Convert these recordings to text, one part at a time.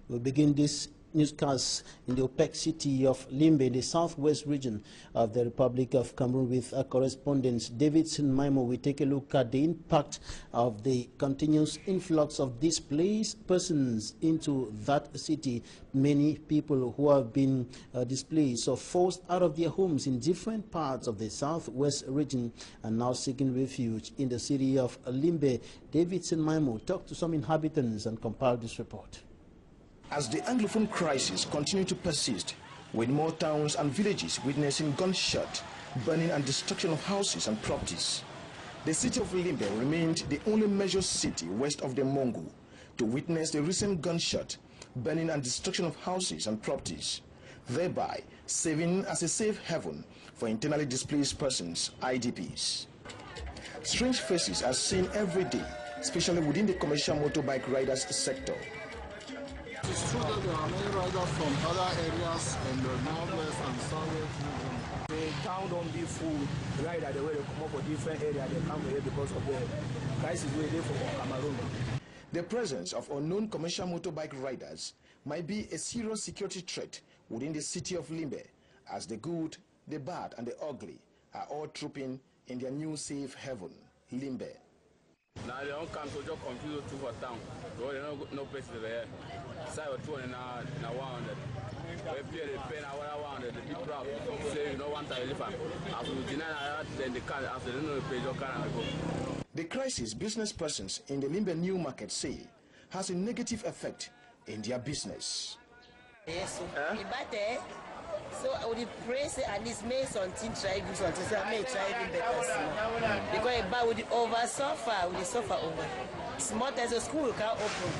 We'll begin this newscast in the opaque city of Limbe, in the southwest region of the Republic of Cameroon, with our correspondent Davidson Maimo. We take a look at the impact of the continuous influx of displaced persons into that city. Many people who have been displaced or forced out of their homes in different parts of the southwest region are now seeking refuge in the city of Limbe. Davidson Maimo talked to some inhabitants and compiled this report. As the Anglophone crisis continues to persist, with more towns and villages witnessing gunshot, burning and destruction of houses and properties, the city of Limbe remained the only major city west of the Mongo to witness the recent gunshot, burning and destruction of houses and properties, thereby serving as a safe haven for internally displaced persons, IDPs. Strange faces are seen every day, especially within the commercial motorbike riders sector. It's true that there are many riders from other areas in the northwest and southwest region. The town don't be full rider the way they come up for different areas. They come here because of the crisis where they for Cameroon. The presence of unknown commercial motorbike riders might be a serious security threat within the city of Limbe, as the good, the bad, and the ugly are all trooping in their new safe haven, Limbe. Now they don't come to just confuse two for town. So they don't no place to there. Side of 2 and now 100. We pay the pen now 100. The big crowd say you know 1,000. After you deny that, then the car after they know the pay your car and go. The crisis business persons in the Limbe New Market say has a negative effect in their business. Yes, so I would pray say at least make something try do something so I may try even better because about with over suffer with the suffer over. Small as a school can open.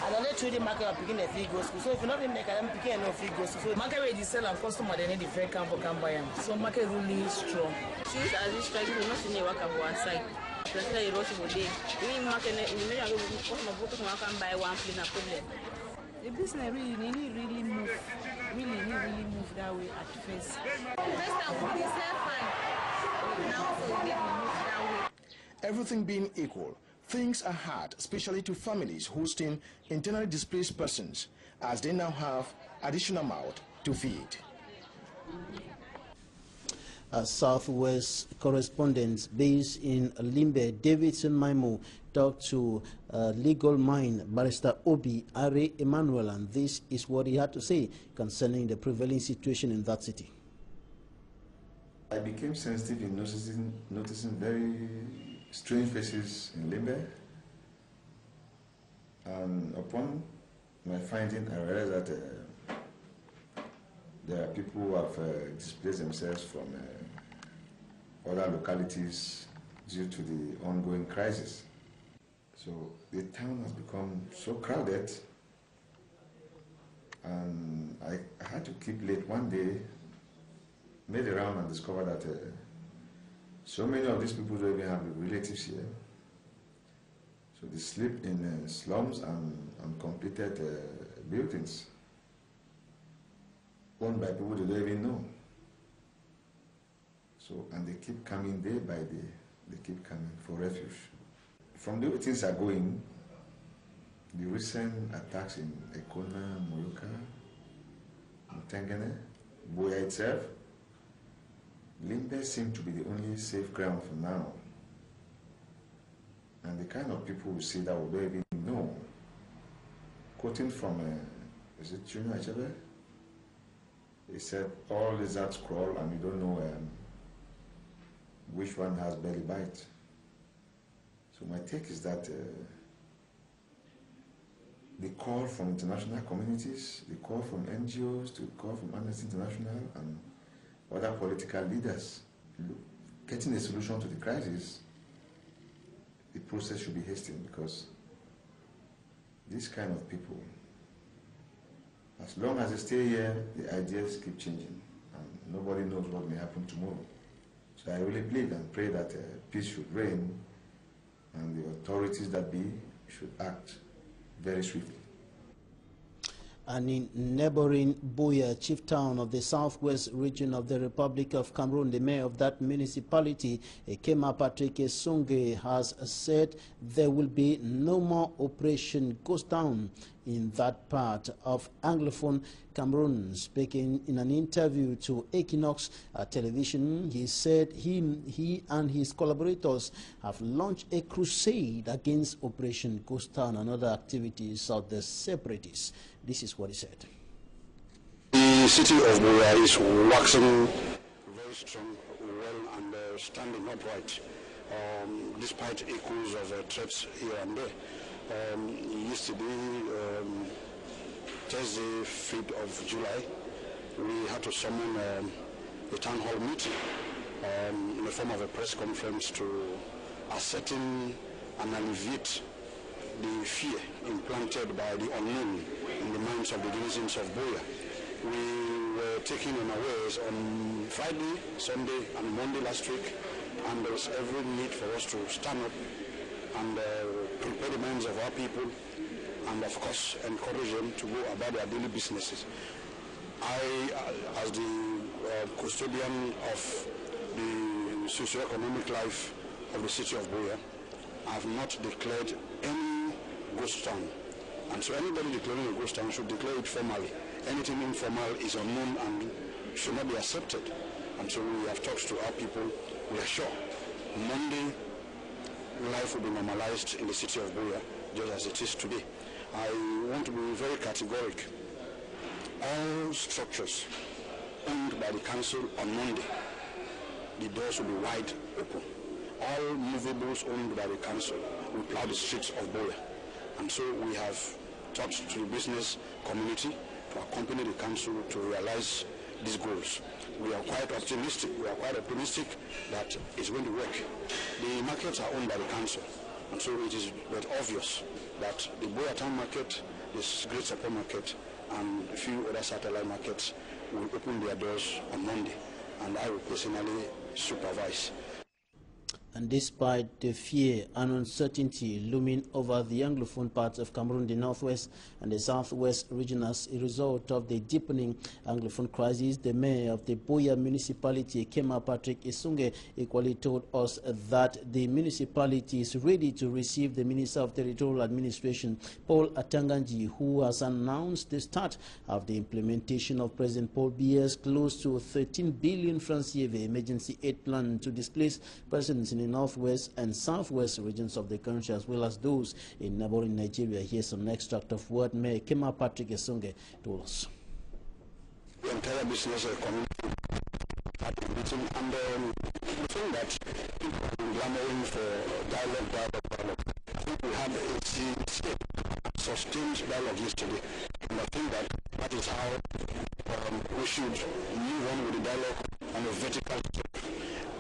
And only through the market are picking a free go school. So if you not make them picking no free go school. So market where they sell and customer they need the fair camp can buy them. So market really strong. Since as this strike will not see work on one side. Precisely the road day. We market we may have customer can buy one place no problem. The business really move. Really move that way at first. First time we sell fine. Now also we move that way. Everything being equal, things are hard, especially to families hosting internally displaced persons, as they now have additional mouth to feed. Southwest correspondent based in Limbe, Davidson Maimo, talked to legal mind Barrister Obi Are Emmanuel, and this is what he had to say concerning the prevailing situation in that city. I became sensitive in noticing very strange faces in Limbe, and upon my finding, I realized that there are people who have displaced themselves from other localities due to the ongoing crisis. So the town has become so crowded, and I had to keep late. One day, made a round and discovered that so many of these people don't even have relatives here. So they sleep in slums and uncompleted buildings owned by people they don't even know. So, and they keep coming day by day. They keep coming for refuge. From the way things are going, the recent attacks in Ekona, Moluka, Mutengene, Boya itself, Limbe seems to be the only safe ground for now. And the kind of people who say that we don't even know. Quoting from, is it Junior Achebe? He said, all lizards crawl and you don't know which one has belly bite. So my take is that the call from international communities, the call from NGOs, the call from Amnesty International and other political leaders, getting a solution to the crisis, the process should be hastened, because these kind of people, as long as they stay here, the ideas keep changing, and nobody knows what may happen tomorrow. So I really believe and pray that peace should reign, and the authorities that be should act very swiftly. And in neighboring Buea, chief town of the southwest region of the Republic of Cameroon, the mayor of that municipality, KMER Reply, has said there will be no more Operation Ghost Town in that part of Anglophone Cameroon. Speaking in an interview to EQUINOXE television, he said he and his collaborators have launched a crusade against Operation Ghost Town and other activities of the separatists. This is what he said. The city of Buea is waxing very strong, well, and standing upright, despite echoes of threats here and there. Yesterday, Thursday, 5th of July, we had to summon a town hall meeting in the form of a press conference to ascertain and alleviate the fear implanted by the unknown in the minds of the denizens of Buea. We were taken unawares on Friday, Sunday, and Monday last week, and there was every need for us to stand up and prepare the minds of our people, and of course encourage them to go about their daily businesses. I, as the custodian of the socio-economic life of the city of Buea, have not declared any ghost town, and so anybody declaring a ghost town should declare it formally. Anything informal is unknown and should not be accepted. And so we have talked to our people. We are sure Monday life will be normalized in the city of Buea, just as it is today. I want to be very categoric. All structures owned by the council on Monday, the doors will be wide open. All movables owned by the council will plow the streets of Buea. And so we have talked to the business community to accompany the council to realize these goals. We are quite optimistic. We are quite optimistic that it's going to work. The markets are owned by the council, and so it is but obvious that the Buea Town Market, this Great Support Market, and a few other satellite markets will open their doors on Monday, and I will personally supervise. And despite the fear and uncertainty looming over the Anglophone parts of Cameroon, the northwest and the southwest region as a result of the deepening Anglophone crisis, the mayor of the Buea municipality, KMER Patrick Isunge, equally told us that the municipality is ready to receive the Minister of Territorial Administration, Paul Atanganji, who has announced the start of the implementation of President Paul Biya's close to 13 billion francs CFA emergency aid plan to displace persons in the northwest and southwest regions of the country, as well as those in neighboring Nigeria. Here's an extract of what Mayor KMER Patrick Isunge told us. The entire business community had been meeting, and the thing that people have been clamoring for dialogue. I think we had a sustained dialogue yesterday, and I think that is how we should move on with the dialogue on a vertical step.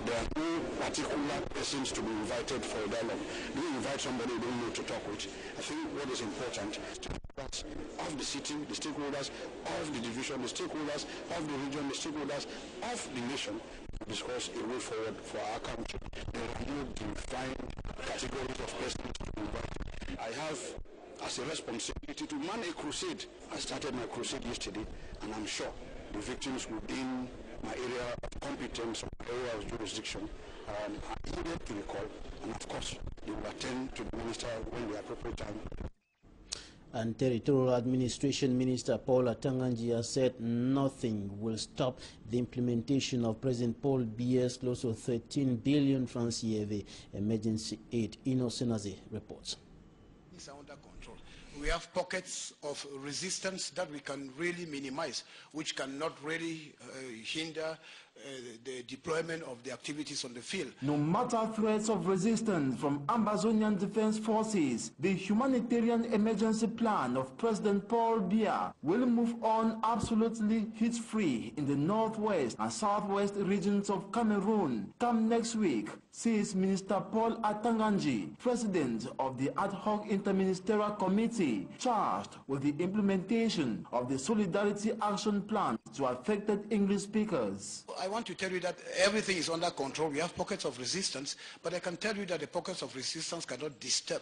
There are no particular persons to be invited for a dialogue. Do you invite somebody you don't know to talk with? I think what is important is to stakeholders of the city, the stakeholders of the division, the stakeholders of the region, the stakeholders of the nation to discuss a way forward for our country. There are no defined categories of persons to be invited. I have as a responsibility to man a crusade. I started my crusade yesterday, and I'm sure the victims within my area of competence, my area of jurisdiction, are eager to recall, and of course, they will attend to the minister when the appropriate time. And Territorial Administration Minister Paul Atanganji has said nothing will stop the implementation of President Paul Biya's close to 13 billion francs CFA emergency aid. EQUINOXE reports. Things are under control. We have pockets of resistance that we can really minimize, which cannot really hinder the deployment of the activities on the field. No matter threats of resistance from Amazonian Defense Forces, the humanitarian emergency plan of President Paul Biya will move on absolutely hit-free in the northwest and southwest regions of Cameroon come next week, says Minister Paul Atanganji, president of the ad hoc interministerial committee charged with the implementation of the Solidarity Action Plan to affected English speakers. I want to tell you that everything is under control. We have pockets of resistance, but I can tell you that the pockets of resistance cannot disturb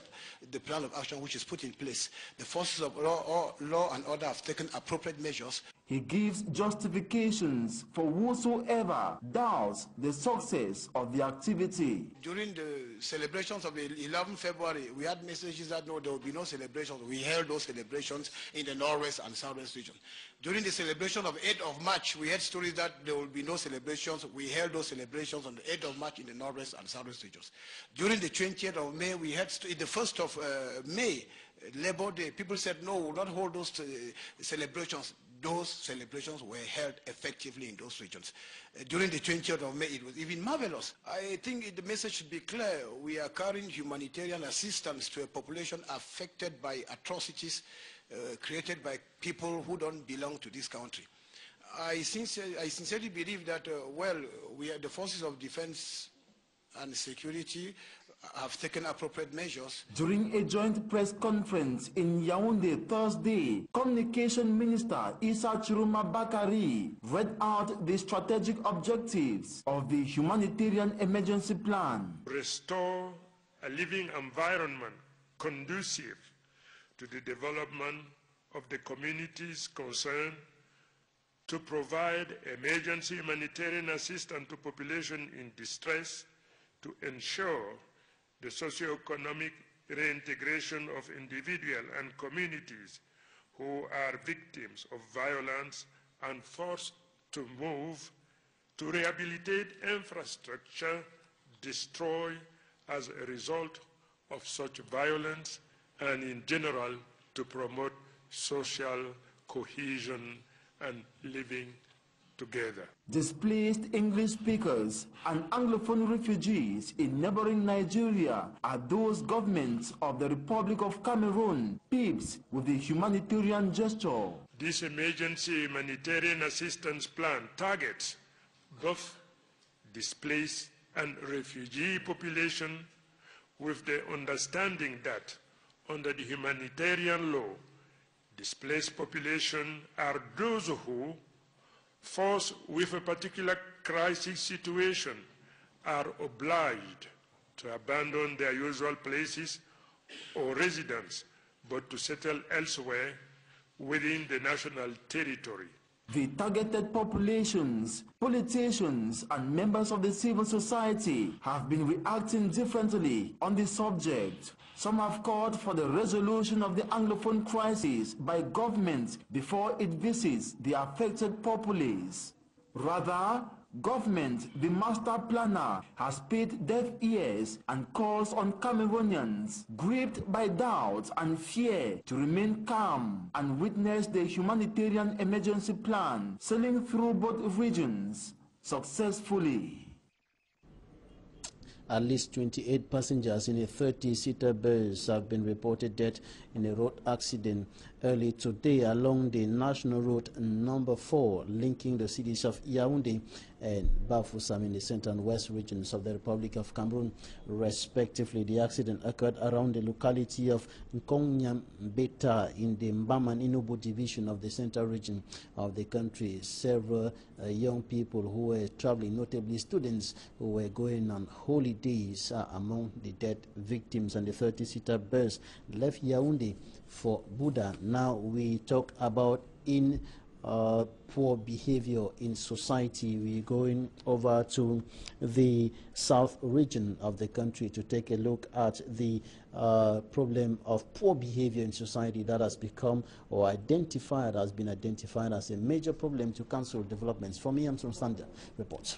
the plan of action which is put in place. The forces of law and order have taken appropriate measures He gives justifications for whosoever doubts the success of the activity. During the celebrations of the 11th February, we had messages that no, there will be no celebrations. We held those celebrations in the Northwest and Southwest region. During the celebration of 8th of March, we had stories that there will be no celebrations. We held those celebrations on the 8th of March in the Northwest and Southwest regions. During the 20th of May, we had the 1st of May, Labor Day, people said, no, we will not hold those celebrations. Those celebrations were held effectively in those regions. During the 20th of May, it was even marvelous. I think the message should be clear. We are carrying humanitarian assistance to a population affected by atrocities created by people who don't belong to this country. I sincerely believe that, the forces of defense and security have taken appropriate measures. During a joint press conference in Yaoundé Thursday, Communication Minister Issa Chiruma Bakari read out the strategic objectives of the humanitarian emergency plan. Restore a living environment conducive to the development of the communities concerned, to provide emergency humanitarian assistance to population in distress, to ensure the socio-economic reintegration of individuals and communities who are victims of violence and forced to move, to rehabilitate infrastructure destroyed as a result of such violence, and in general to promote social cohesion and living together. Displaced English speakers and Anglophone refugees in neighboring Nigeria are those governments of the Republic of Cameroon peeps with the humanitarian gesture. This emergency humanitarian assistance plan targets both displaced and refugee population with the understanding that under the humanitarian law, displaced population are those who, forced with a particular crisis situation, are obliged to abandon their usual places or residence, but to settle elsewhere within the national territory. The targeted populations, politicians, and members of the civil society have been reacting differently on the subject. Some have called for the resolution of the Anglophone crisis by government before it visits the affected populace. Rather, government, the master planner, has paid deaf ears and calls on Cameroonians gripped by doubt and fear to remain calm and witness the humanitarian emergency plan sailing through both regions successfully. At least 28 passengers in a 30-seater bus have been reported dead in a road accident early today along the National Road number 4 linking the cities of Yaoundé and Bafoussam in the central and west regions of the Republic of Cameroon, respectively. The accident occurred around the locality of Nkongnyambeta in the Mbaman Inubu division of the central region of the country. Several young people who were traveling, notably students who were going on holidays, are among the dead victims, and the 30-seater bus left Yaoundé for Buda. Now we talk about poor behavior in society. We're going over to the south region of the country to take a look at the problem of poor behavior in society that has become or has been identified as a major problem to council developments. From Yamson Sanda reports.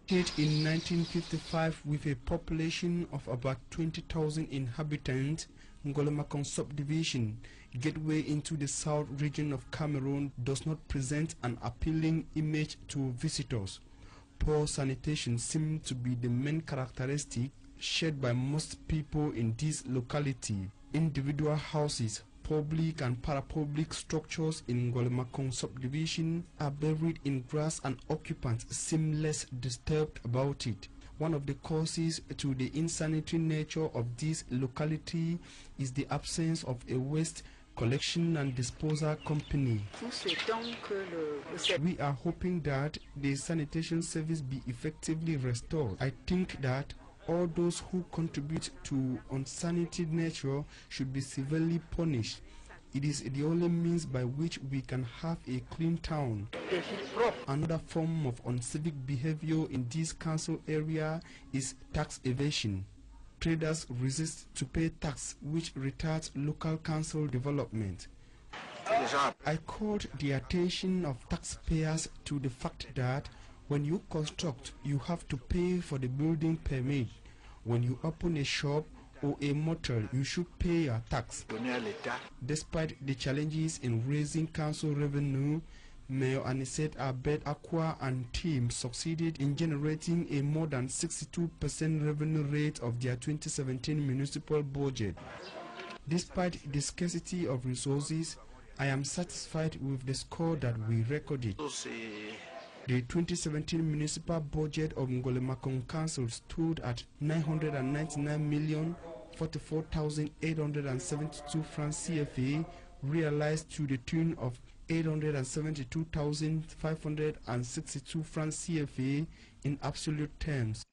In 1955, with a population of about 20,000 inhabitants, Ngolomakon subdivision, gateway into the south region of Cameroon, does not present an appealing image to visitors. Poor sanitation seems to be the main characteristic shared by most people in this locality. Individual houses, public and parapublic structures in Ngolomakon subdivision are buried in grass, and occupants seem less disturbed about it. One of the causes to the insanitary nature of this locality is the absence of a waste collection and disposal company. We are hoping that the sanitation service be effectively restored. I think that all those who contribute to unsanitary nature should be severely punished. It is the only means by which we can have a clean town. Another form of uncivic behavior in this council area is tax evasion. Traders resist to pay tax, which retards local council development. I called the attention of taxpayers to the fact that when you construct, you have to pay for the building permit. When you open a shop or a motel, you should pay your tax. Despite the challenges in raising council revenue, Mayor Anicet Abed Aqua and team succeeded in generating a more than 62% revenue rate of their 2017 municipal budget. Despite the scarcity of resources, I am satisfied with the score that we recorded. The 2017 municipal budget of Ngolemakong Council stood at 999,044,872 francs CFA, realized to the tune of 872,562 francs CFA in absolute terms.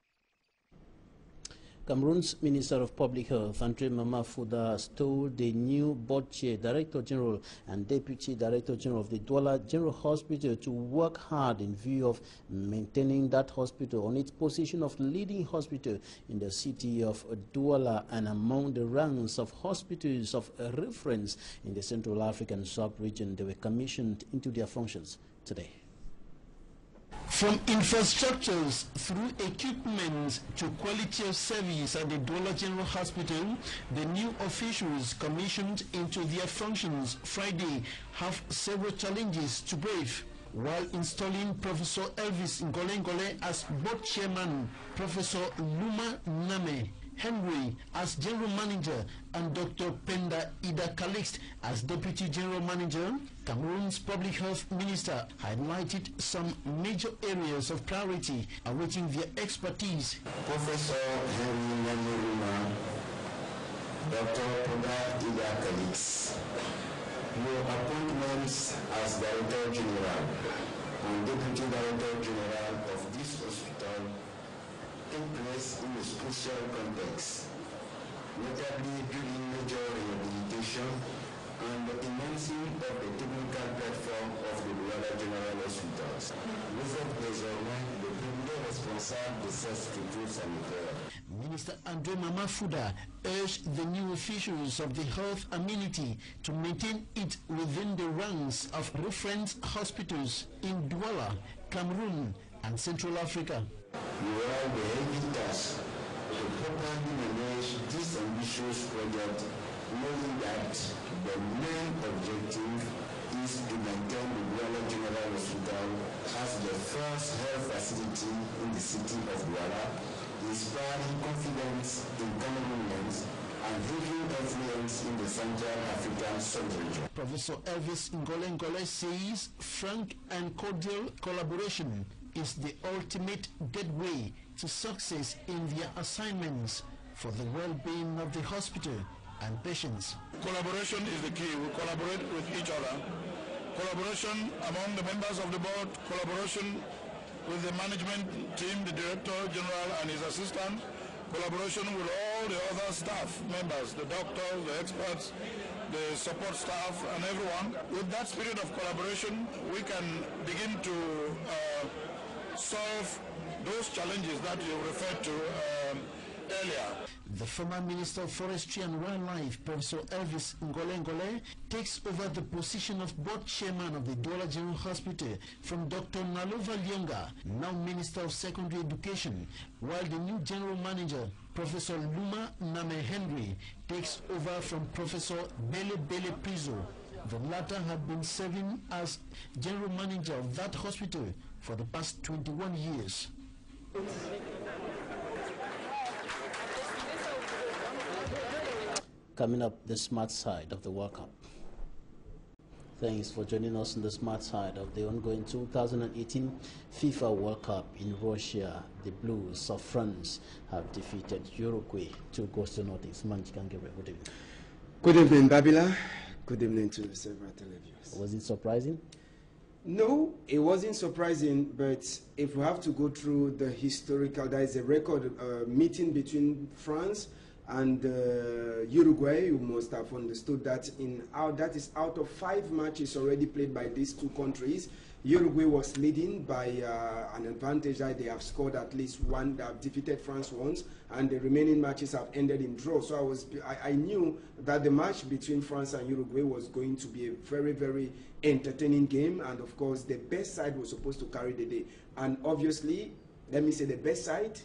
Cameroon's Minister of Public Health, Andre Mamafuda, has told the new board chair, Director General and Deputy Director General of the Douala General Hospital to work hard in view of maintaining that hospital on its position of leading hospital in the city of Douala and among the ranks of hospitals of reference in the Central African sub-region. They were commissioned into their functions today. From infrastructures through equipment to quality of service at the Douala General Hospital, the new officials commissioned into their functions Friday have several challenges to brave. While installing Professor Elvis Ngole as board chairman, Professor Luma Name Henry as general manager, and Dr. Penda Ida Calixte as deputy general manager, Cameroon's public health minister highlighted some major areas of priority awaiting their expertise. Professor Henry Luma, Dr. Penda Ida Calixte, your appointments as Director General and Deputy Director General of this hospital take place in a special context, notably during major rehabilitation and the enhancing of the technical platform of the Douala General Hospitals. Vous êtes désormais le premier responsable de cette structure sanitaire. Minister Andre Mamafuda urged the new officials of the health amenity to maintain it within the ranks of reference hospitals in Douala, Cameroon, and Central Africa. You have the heavy task to properly manage this ambitious project, knowing that the main objective is to maintain the Douala General Hospital as the first health facility in the city of Douala, inspiring confidence in Cameroonians and having influence in the Central African sub-region. Professor Elvis Ngole says frank and cordial collaboration is the ultimate gateway to success in their assignments for the well-being of the hospital and patients. Collaboration is the key. We collaborate with each other. Collaboration among the members of the board, collaboration with the management team, the Director General and his assistant, collaboration with all the other staff members, the doctors, the experts, the support staff and everyone. With that spirit of collaboration, we can begin to solve those challenges that you referred to earlier. The former Minister of Forestry and Wildlife, Professor Elvis Ngole, takes over the position of board chairman of the Douala General Hospital from Dr. Nalova Lyonga, now Minister of Secondary Education, while the new general manager, Professor Luma Name Henry, takes over from Professor Bele Prizo. The latter had been serving as general manager of that hospital for the past 21 years. Coming up, the smart side of the World Cup. Thanks for joining us on the smart side of the ongoing 2018 FIFA World Cup in Russia. The Blues of France have defeated Uruguay 2-0. Good evening. Good evening, Babila. Good evening to several televiewers. Was it surprising? No, it wasn't surprising, but if we have to go through the historical, there is a record meeting between France And Uruguay, you must have understood that that is out of 5 matches already played by these two countries. Uruguay was leading by an advantage that they have scored at least one. They have defeated France once, and the remaining matches have ended in draw. So I knew that the match between France and Uruguay was going to be a very, very entertaining game. And of course, the best side was supposed to carry the day. And obviously, let me say the best side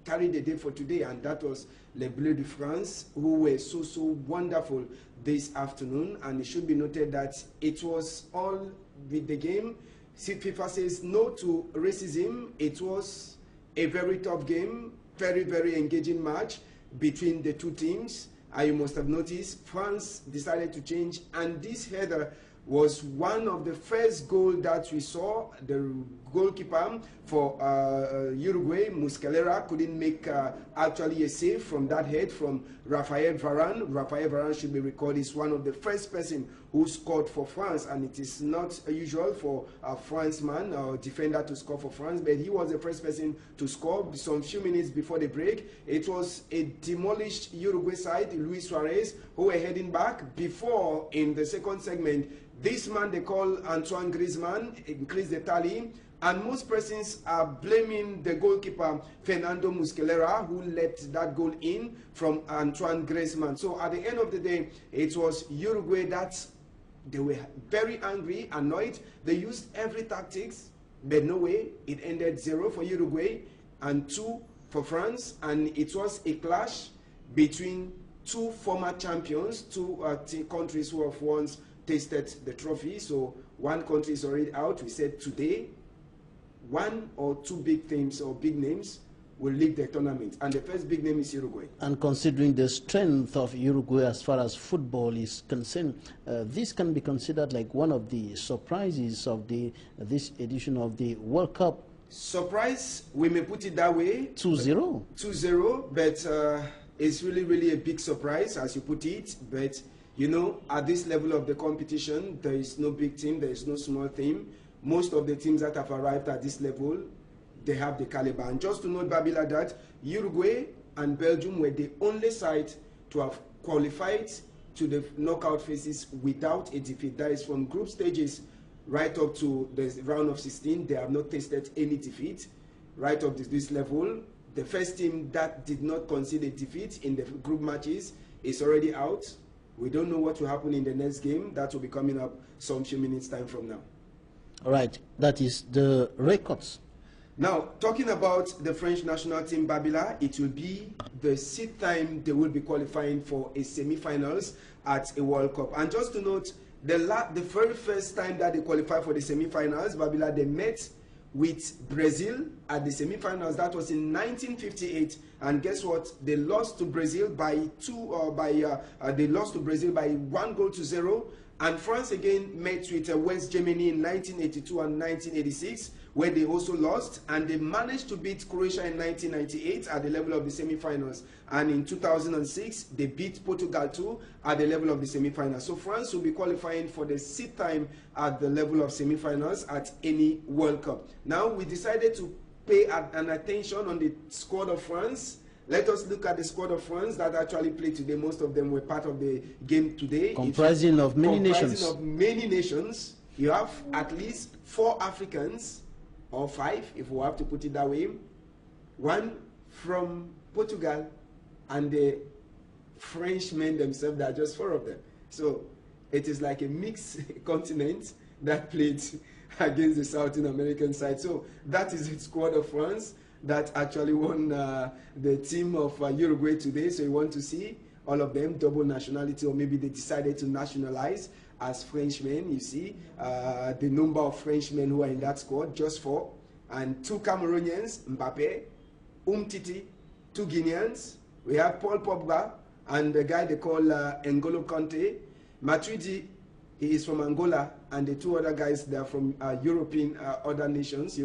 carried the day for today, and that was Les Bleus de France, who were so wonderful this afternoon. And it should be noted that it was all with the game. FIFA says no to racism. It was a very tough game, very, very engaging match between the two teams. And you must have noticed France decided to change, and this header was one of the first goals that we saw. The goalkeeper for Uruguay, Muscalera, couldn't make actually a save from that head from Raphael Varane. Raphael Varane, should be recorded, is one of the first person who scored for France, and it is not usual for a Frenchman or defender to score for France, but he was the first person to score some few minutes before the break. It was a demolished Uruguay side, Luis Suarez, who were heading back. Before, in the second segment, this man they call Antoine Griezmann increased the tally, and most persons are blaming the goalkeeper Fernando Muscalera, who let that goal in from Antoine Griezmann. So at the end of the day, it was Uruguay that they were very angry, annoyed. They used every tactics, but no way. It ended 0 for Uruguay and 2 for France, and it was a clash between two former champions, two countries who have once tasted the trophy. So one country is already out. We said today, 1 or 2 big teams or big names will lead the tournament, and the first big name is Uruguay. And considering the strength of Uruguay as far as football is concerned, this can be considered like one of the surprises of this edition of the World Cup. Surprise, we may put it that way. 2-0. 2-0, but it's really, really a big surprise, as you put it. But you know, at this level of the competition, there is no big team, there is no small team. Most of the teams that have arrived at this level, they have the caliber. And just to note, Babila, that Uruguay and Belgium were the only side to have qualified to the knockout phases without a defeat. That is from group stages right up to the round of 16. They have not tasted any defeat right up to this level. The first team that did not concede a defeat in the group matches is already out. We don't know what will happen in the next game. That will be coming up some few minutes time from now. All right, that is the records. Now, talking about the French national team, Babila, it will be the 6th time they will be qualifying for a semi-finals at a World Cup. And just to note, the very first time that they qualified for the semi-finals, Babila, they met with Brazil at the semi-finals. That was in 1958, and guess what? They lost to Brazil by 1-0. And France again met with West Germany in 1982 and 1986, where they also lost, and they managed to beat Croatia in 1998 at the level of the semi-finals. And in 2006, they beat Portugal too at the level of the semi-finals. So France will be qualifying for the 6th time at the level of semi-finals at any World Cup. Now, we decided to pay an attention on the squad of France. Let us look at the squad of France that actually played today. Most of them were part of the game today. Comprising of many nations. You have at least 4 Africans, or 5, if we have to put it that way. 1 from Portugal, and the Frenchmen themselves, there are just 4 of them. So it is like a mixed continent that played against the South American side. So that is the squad of France that actually won the team of Uruguay today. So you want to see all of them double nationality, or maybe they decided to nationalize as Frenchmen. You see the number of Frenchmen who are in that squad, just 4, and 2 Cameroonians, Mbappe, Umtiti, 2 Guineans. We have Paul Pogba and the guy they call N'Golo Kante. Matuidi, he is from Angola, and the 2 other guys, they are from European nations,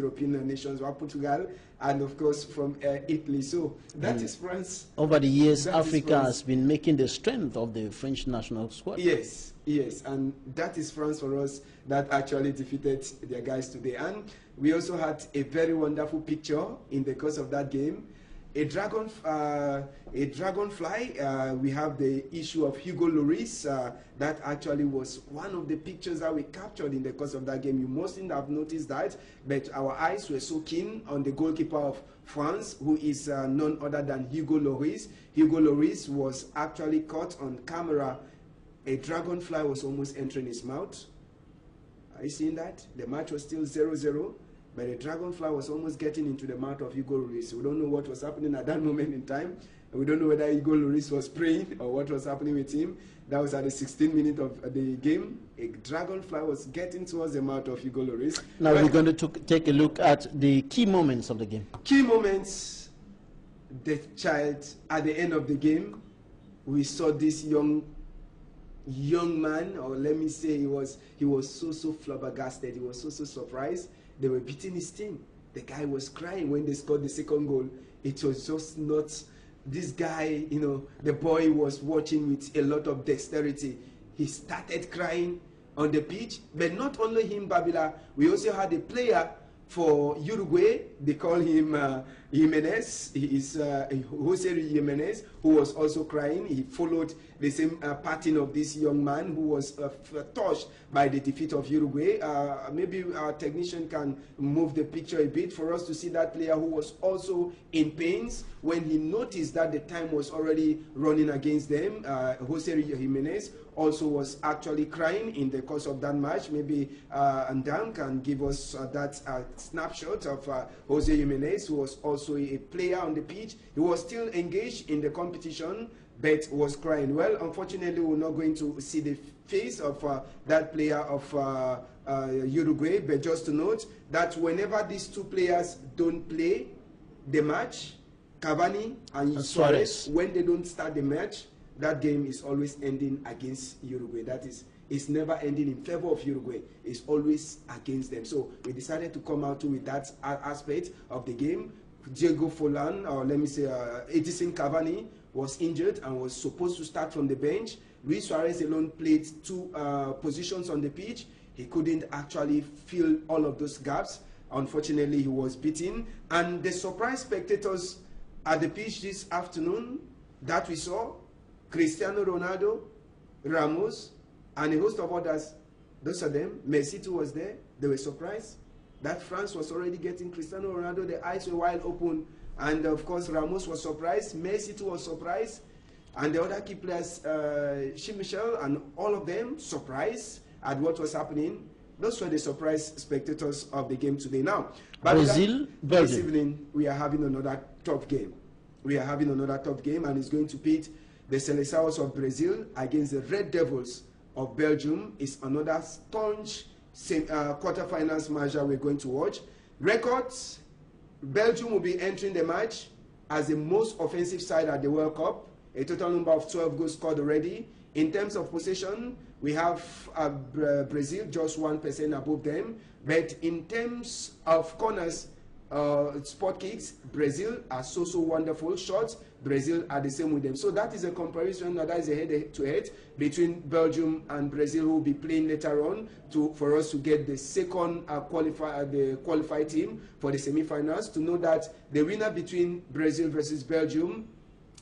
Portugal, and of course from Italy. So that is France. Over the years, Africa has been making the strength of the French national squad. Yes, yes, and that is France for us that actually defeated their guys today. And we also had a very wonderful picture in the course of that game. A dragonfly, we have the issue of Hugo Lloris. That actually was one of the pictures that we captured in the course of that game. You mustn't have noticed that, but our eyes were so keen on the goalkeeper of France, who is none other than Hugo Lloris. Hugo Lloris was actually caught on camera. A dragonfly was almost entering his mouth. Are you seeing that? The match was still 0-0. But the dragonfly was almost getting into the mouth of Hugo Lloris. We don't know what was happening at that moment in time. We don't know whether Hugo Lloris was praying or what was happening with him. That was at the 16th minute of the game. A dragonfly was getting towards the mouth of Hugo Lloris. Now we're going to take a look at the key moments of the game. Key moments. The child at the end of the game, we saw this young man, or let me say, he was so flabbergasted. He was so surprised. They were beating his team. The guy was crying when they scored the second goal. It was just not, this guy, you know, the boy was watching with a lot of dexterity. He started crying on the pitch. But not only him, Babila, we also had a player for Uruguay. They call him Jimenez. He is Jose Jimenez, who was also crying. He followed the same pattern of this young man who was touched by the defeat of Uruguay. Maybe our technician can move the picture a bit for us to see that player who was also in pains when he noticed that the time was already running against them. Jose Jimenez also was actually crying in the course of that match. Maybe Ndam can give us that snapshot of Jose Jimenez, who was also a player on the pitch. He was still engaged in the competition, but was crying. Well, unfortunately, we're not going to see the face of that player of Uruguay, but just to note that whenever these two players don't play the match, Cavani and Suarez, when they don't start the match, that game is always ending against Uruguay. That is, it's never ending in favor of Uruguay. It's always against them. So we decided to come out with that aspect of the game. Diego Forlan, or let me say Edison Cavani, was injured and was supposed to start from the bench. Luis Suarez alone played two positions on the pitch. He couldn't actually fill all of those gaps. Unfortunately, he was beaten. And the surprise spectators at the pitch this afternoon that we saw, Cristiano Ronaldo, Ramos, and a host of others, those of them, Messi too was there. They were surprised that France was already getting Cristiano Ronaldo. The eyes were wide open. And of course, Ramos was surprised. Messi too was surprised. And the other key players, Michel and all of them, surprised at what was happening. Those were the surprise spectators of the game today. Now, Brazil, this evening, we are having another tough game. We are having another tough game, and it's going to pit the Seleções of Brazil against the Red Devils of Belgium. It's another staunch quarterfinals match that we're going to watch. Records, Belgium will be entering the match as the most offensive side at the World Cup. A total number of 12 goals scored already. In terms of possession, we have Brazil just 1% above them. But in terms of corners, spot kicks, Brazil are so wonderful. Shots, Brazil are the same with them. So that is a comparison, that is a head-to-head between Belgium and Brazil, who will be playing later on for us to get the second qualified team for the semi-finals, to know that the winner between Brazil versus Belgium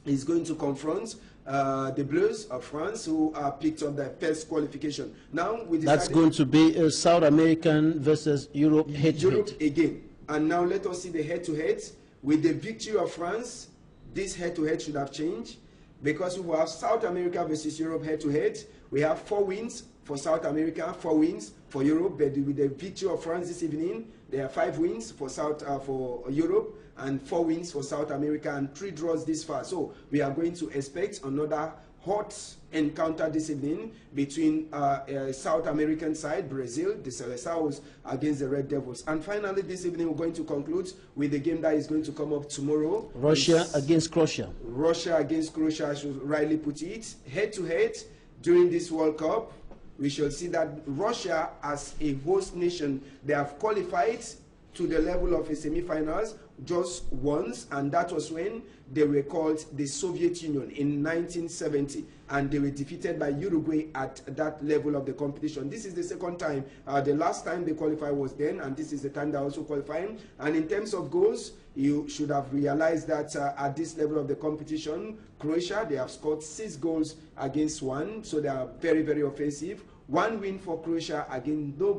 is going to confront the Blues of France, who picked up their first qualification. Now we decided that's going to be a South American versus Europe head-to-head. Europe again. And now let us see the head-to-head. With the victory of France, this head-to-head should have changed, because we will have South America versus Europe head-to-head. We have 4 wins for South America, 4 wins for Europe. But with the victory of France this evening, there are 5 wins for Europe and 4 wins for South America, and 3 draws this far. So we are going to expect another hot encounter this evening between South American side, Brazil, the Seleções, against the Red Devils. And finally, this evening, we're going to conclude with the game that is going to come up tomorrow. Russia against Croatia. Russia against Croatia, I should rightly put it. Head-to-head during this World Cup, we shall see that Russia, as a host nation, they have qualified to the level of a semi-finals, just once, and that was when they were called the Soviet Union in 1970, and they were defeated by Uruguay at that level of the competition. This is the second time. The last time they qualified was then, and this is the time they're also qualifying. And in terms of goals, you should have realized that at this level of the competition, Croatia, they have scored 6 goals against 1, so they are very, very offensive. 1 win for Croatia, again no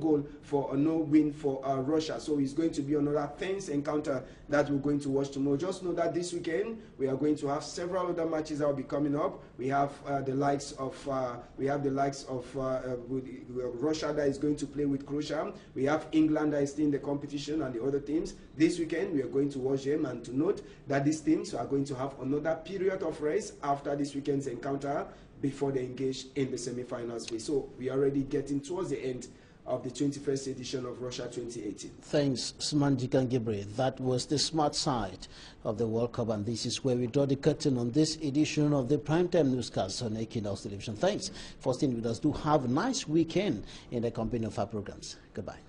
win for Russia. So it's going to be another tense encounter that we're going to watch tomorrow. Just know that this weekend we are going to have several other matches that will be coming up. We have the likes of Russia that is going to play with Croatia. We have England that is still in the competition, and the other teams. This weekend we are going to watch them, and to note that these teams are going to have another period of rest after this weekend's encounter, before they engage in the semi-finals phase. So we are already getting towards the end of the 21st edition of Russia 2018. Thanks, Smanjikan Gebre. That was the smart side of the World Cup, and this is where we draw the curtain on this edition of the Primetime Newscast on Equinox Television. Thanks for staying with us. Do have a nice weekend in the company of our programs. Goodbye.